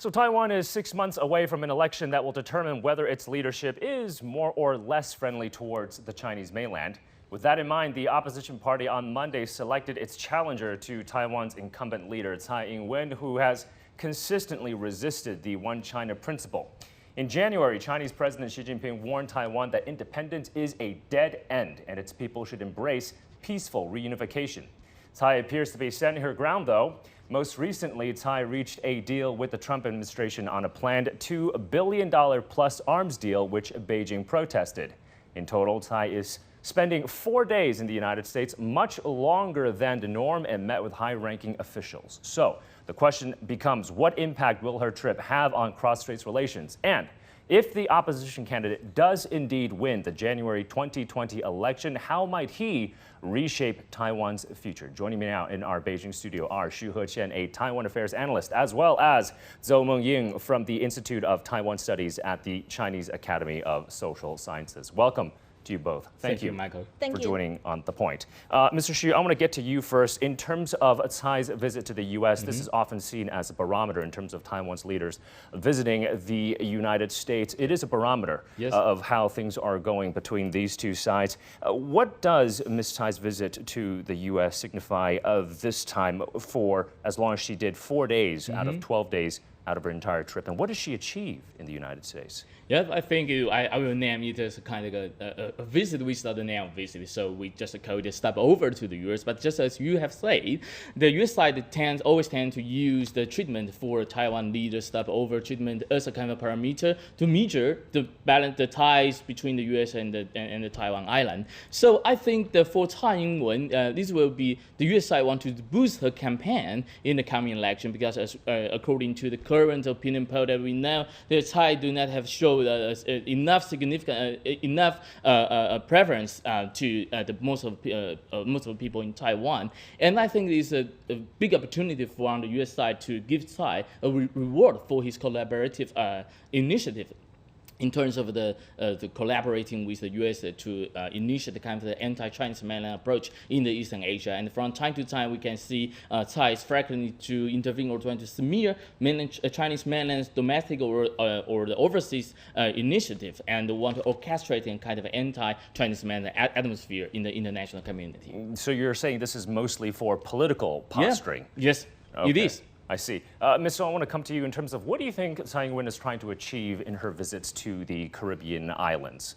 So Taiwan is 6 months away from an election that will determine whether its leadership is more or less friendly towards the Chinese mainland. With that in mind, the opposition party on Monday selected its challenger to Taiwan's incumbent leader, Tsai Ing-wen, who has consistently resisted the One China principle. In January, Chinese President Xi Jinping warned Taiwan that independence is a dead end and its people should embrace peaceful reunification. Tsai appears to be standing her ground, though. Most recently, Tsai reached a deal with the Trump administration on a planned $2 billion plus arms deal, which Beijing protested. In total, Tsai is spending 4 days in the United States, much longer than the norm, and met with high-ranking officials. So the question becomes, what impact will her trip have on cross-strait relations? And if the opposition candidate does indeed win the January 2020 election, how might he reshape Taiwan's future? Joining me now in our Beijing studio are Heqiang, a Taiwan-affairs analyst, as well as Mengying from the Institute of Taiwan Studies at the Chinese Academy of Social Sciences. Welcome to you both. Thank you, Michael, for joining on The Point. Mr. Xu, I want to get to you first. In terms of Tsai's visit to the U.S., this is often seen as a barometer in terms of Taiwan's leaders visiting the United States. It is a barometer of how things are going between these two sides. What does Ms. Tsai's visit to the U.S. signify this time for as long as she did 4 days out of 12 days out of her entire trip, and what does she achieve in the United States? Yeah, I think I will name it as a kind of a visit without the name visit. So we just call it a step over to the US. But just as you have said, the US side always tend to use the treatment for Taiwan leader step over treatment as a kind of parameter to measure the ties between the US and the Taiwan island. So I that for Tsai Ing-wen, this will be the US side want to boost her campaign in the coming election because according to the current opinion poll that we know, the Tsai do not have shown enough preference to most of the people in Taiwan, and I think it's a big opportunity for the U.S. side to give Tsai a reward for his collaborative initiative. In terms of the collaborating with the U.S. to initiate the kind of the anti-Chinese mainland approach in the Eastern Asia, and from time to time we can see Tsai is frequently to intervene or trying to smear Chinese mainland's domestic or the overseas initiative, and want to orchestrate a kind of anti-Chinese mainland atmosphere in the international community. So you're saying this is mostly for political posturing? Yeah. Yes, it is. I see. Ms. So I want to come to you in terms of what do you think Tsai Ing-wen is trying to achieve in her visits to the Caribbean islands?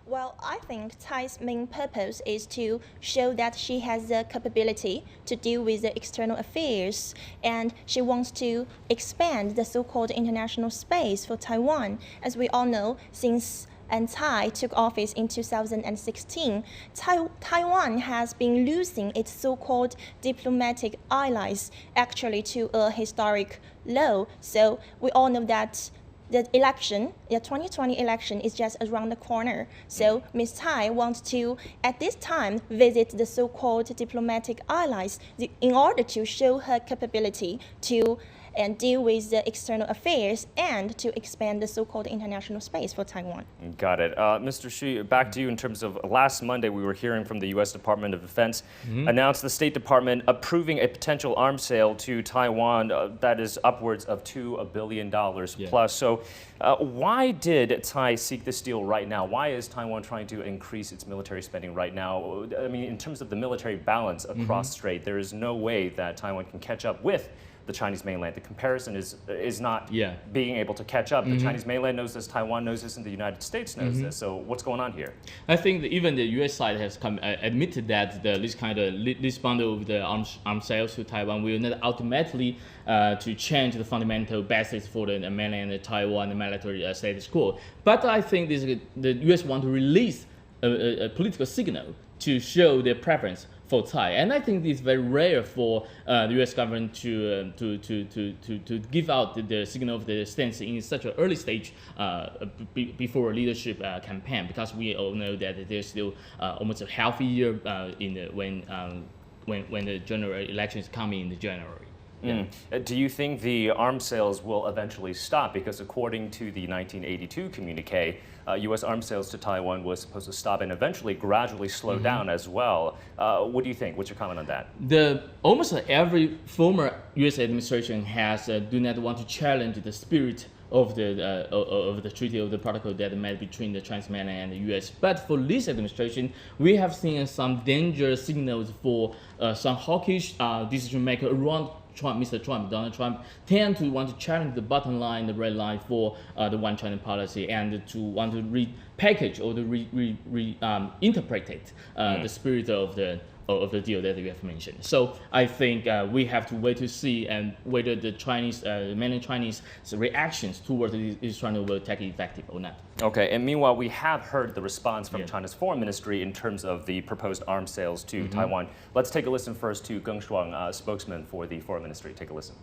Well, I think Tsai's main purpose is to show that she has the capability to deal with the external affairs, and she wants to expand the so-called international space for Taiwan. As we all know, since Tsai took office in 2016, Taiwan has been losing its so-called diplomatic allies, actually to a historic low. So we all know that the 2020 election is just around the corner. So Ms. Tsai wants to, at this time, visit the so-called diplomatic allies in order to show her capability to deal with the external affairs and to expand the so-called international space for Taiwan. Got it. Mr. Xu, back to you in terms of last Monday, we were hearing from the U.S. Department of Defense announced the State Department approving a potential arms sale to Taiwan that is upwards of $2 billion plus. So why did Tsai seek this deal right now? Why is Taiwan trying to increase its military spending right now? I mean, in terms of the military balance across strait, there is no way that Taiwan can catch up with the Chinese mainland. The comparison is not being able to catch up. The Chinese mainland knows this, Taiwan knows this, and the United States knows this. So what's going on here? I think that even the U.S. side has admitted that this bundle of the arms sales to Taiwan will not ultimately to change the fundamental basis for the mainland Taiwan military status quo. But I think the U.S. want to release a political signal to show their preference for Tsai, and I think it's very rare for the U.S. government to give out the signal of the stance in such an early stage before a leadership campaign, because we all know that there's still almost a half a year when the general election is coming in January. Do you think the arms sales will eventually stop? Because according to the 1982 communique, U.S. arms sales to Taiwan was supposed to stop and eventually gradually slow down as well. What do you think? What's your comment on that? Almost every former U.S. administration has do not want to challenge the spirit of the treaty of the protocol that made between the Chinese mainland and the U.S. But for this administration, we have seen some danger signals for some hawkish decision maker around Donald Trump, tend to want to challenge the bottom line, the red line for the One China policy, and to want to repackage or to reinterpret the spirit of the deal that you have mentioned. So I think we have to wait to see and whether the Chinese, mainland Chinese reactions towards this China will take effective or not. Okay, and meanwhile, we have heard the response from China's foreign ministry in terms of the proposed arms sales to Taiwan. Let's take a listen first to Geng Shuang, spokesman for the foreign ministry. Take a listen.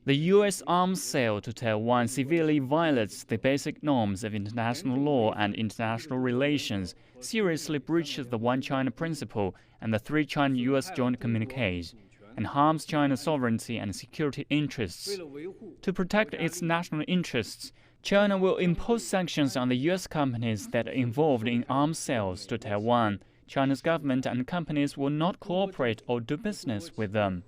The U.S. arms sale to Taiwan severely violates the basic norms of international law and international relations, seriously breaches the One China principle and the three China-U.S. joint communiques, and harms China's sovereignty and security interests. To protect its national interests, China will impose sanctions on the U.S. companies that are involved in arms sales to Taiwan. China's government and companies will not cooperate or do business with them.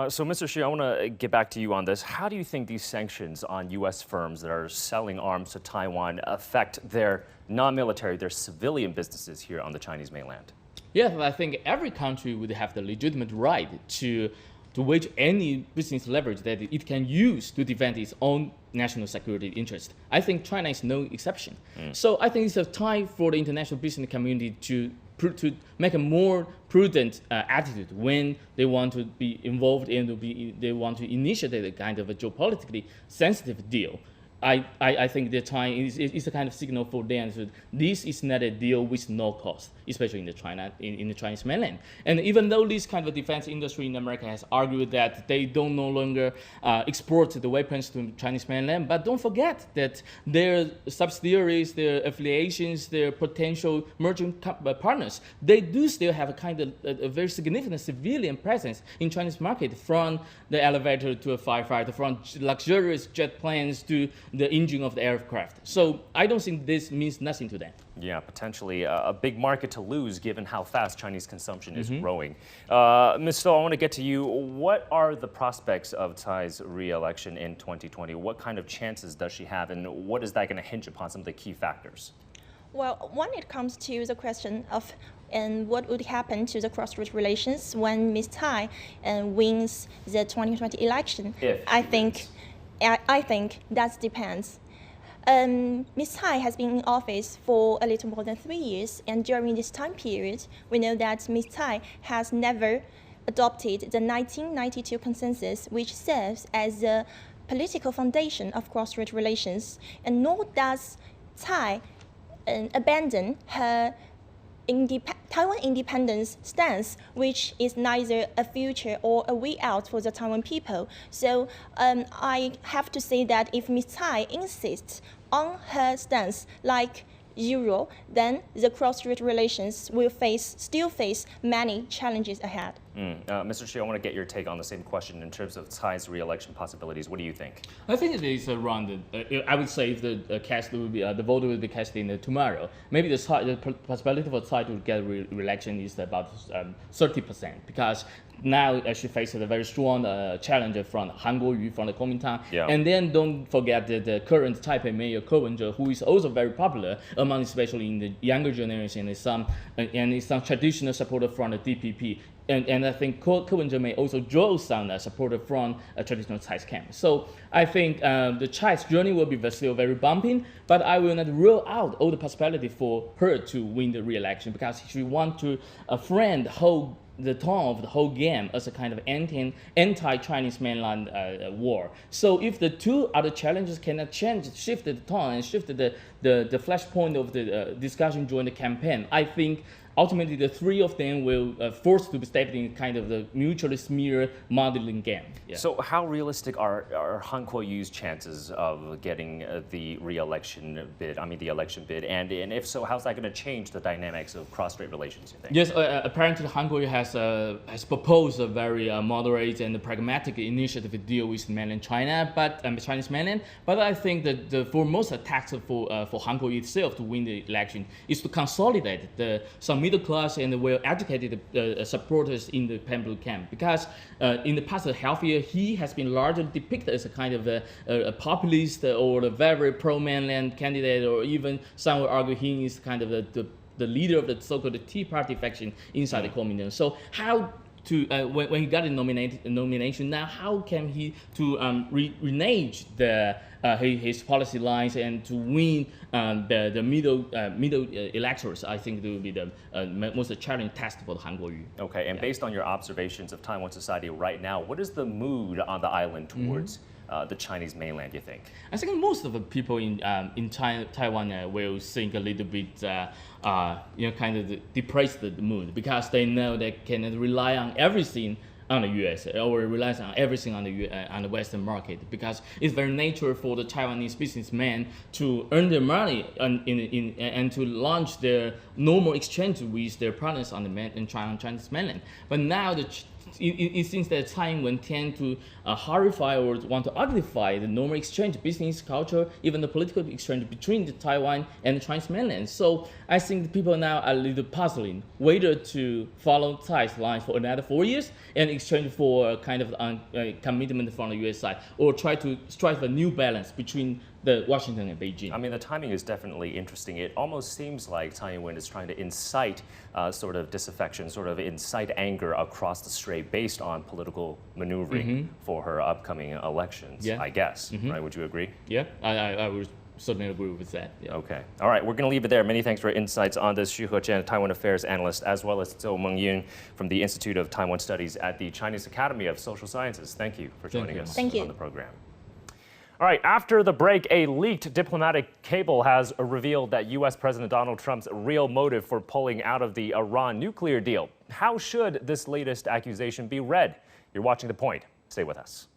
So, Mr. Xu, I want to get back to you on this. How do you think these sanctions on U.S. firms that are selling arms to Taiwan affect their non-military, their civilian businesses here on the Chinese mainland? Yes, I think every country would have the legitimate right to wage any business leverage that it can use to defend its own national security interest. I think China is no exception. So I think it's a time for the international business community to make a more prudent attitude when they want to be involved in, they want to initiate a kind of a geopolitically sensitive deal. I think the time is a kind of signal for them. So this is not a deal with no cost, especially in the Chinese mainland. And even though this kind of defense industry in America has argued that they don't no longer export the weapons to Chinese mainland, but don't forget that their subsidiaries, their affiliations, their potential merchant partners, they do still have a kind of a very significant civilian presence in Chinese market, from the elevator to a firefighter, from luxurious jet planes to the engine of the aircraft. So I don't think this means nothing to them. Yeah, potentially a big market to lose given how fast Chinese consumption is growing. Ms. Stoll, I want to get to you. What are the prospects of Tsai's re-election in 2020? What kind of chances does she have, and what is that going to hinge upon some of the key factors? Well, when it comes to the question of what would happen to the cross-strait relations when Ms. Tsai wins the 2020 election, I think that depends. Ms. Tsai has been in office for a little more than 3 years, and during this time period, we know that Ms. Tsai has never adopted the 1992 consensus, which serves as the political foundation of cross-strait relations, and nor does Tsai abandon her Taiwan independence stance, which is neither a future or a way out for the Taiwan people. So I have to say that if Ms. Tsai insists on her stance like usual, then the cross-strait relations will still face many challenges ahead. Mr. Xu, I want to get your take on the same question in terms of Tsai's re-election possibilities. What do you think? I think it is around. I would say if the vote will be cast in tomorrow, maybe the possibility for Tsai to get re-election is about 30%, because now she faces a very strong challenger from Han Kuo-yu from the Kuomintang. And then don't forget the current Taipei Mayor Ko Wen-je, who is also very popular among, especially in the younger generation, and some traditional supporter from the DPP. And I think Ko Wen-je may also draw some support from a traditional Tsai's camp. So I think the Tsai's journey will be still very bumpy, but I will not rule out all the possibility for her to win the re-election, because she wants to frame the tone of the whole game as a kind of anti-Chinese mainland war. So if the two other challenges cannot shift the tone and shift the flashpoint of the discussion during the campaign, I think ultimately the three of them will force to be stepped in kind of the mutually smear modeling game. Yeah. So how realistic are Han Kuo-yu's chances of getting the election bid, and if so, how's that going to change the dynamics of cross-strait relations, you think? Yes, apparently Han Kuo-yu has proposed a very moderate and pragmatic initiative to deal with mainland China, but Chinese mainland. But I think that the foremost task for Han Kuo-yu itself to win the election is to consolidate some middle class and well-educated supporters in the Pembrey camp, because in the past half year he has been largely depicted as a kind of a populist or a very pro-mainland candidate, or even some would argue he is kind of the leader of the so-called Tea Party faction inside the Kuomintang. So how to when he got a nomination now, how can he to renege his policy lines and to win the middle electors? I think it will be the most challenging task for Han Kuo-yu. Okay, and based on your observations of Taiwan society right now, what is the mood on the island towards the Chinese mainland, you think? I think most of the people in Taiwan will think a little bit, kind of depressed the mood, because they know they can rely on everything on the U.S. or relies on everything on the Western market, because it's very natural for the Taiwanese businessmen to earn their money and to launch their normal exchange with their partners on the Chinese mainland. But now it seems that Tsai Ing-wen tend to horrify or want to uglify the normal exchange, business, culture, even the political exchange between the Taiwan and the Chinese mainland. So I think the people now are a little puzzling whether to follow Tsai's line for another 4 years and exchange for a kind of commitment from the US side, or try to strike a new balance between the Washington and Beijing. I mean, the timing is definitely interesting. It almost seems like Tsai Ing-wen is trying to incite sort of disaffection, sort of incite anger across the strait based on political maneuvering for her upcoming elections, I guess. Right? Would you agree? Yeah, I would certainly agree with that. Yeah. Okay. All right, we're going to leave it there. Many thanks for your insights on this. Xu Heqiang, Taiwan-affairs analyst, as well as Mengying from the Institute of Taiwan Studies at the Chinese Academy of Social Sciences. Thank you for joining us on the program. All right, after the break, a leaked diplomatic cable has revealed that U.S. President Donald Trump's real motive for pulling out of the Iran nuclear deal. How should this latest accusation be read? You're watching The Point. Stay with us.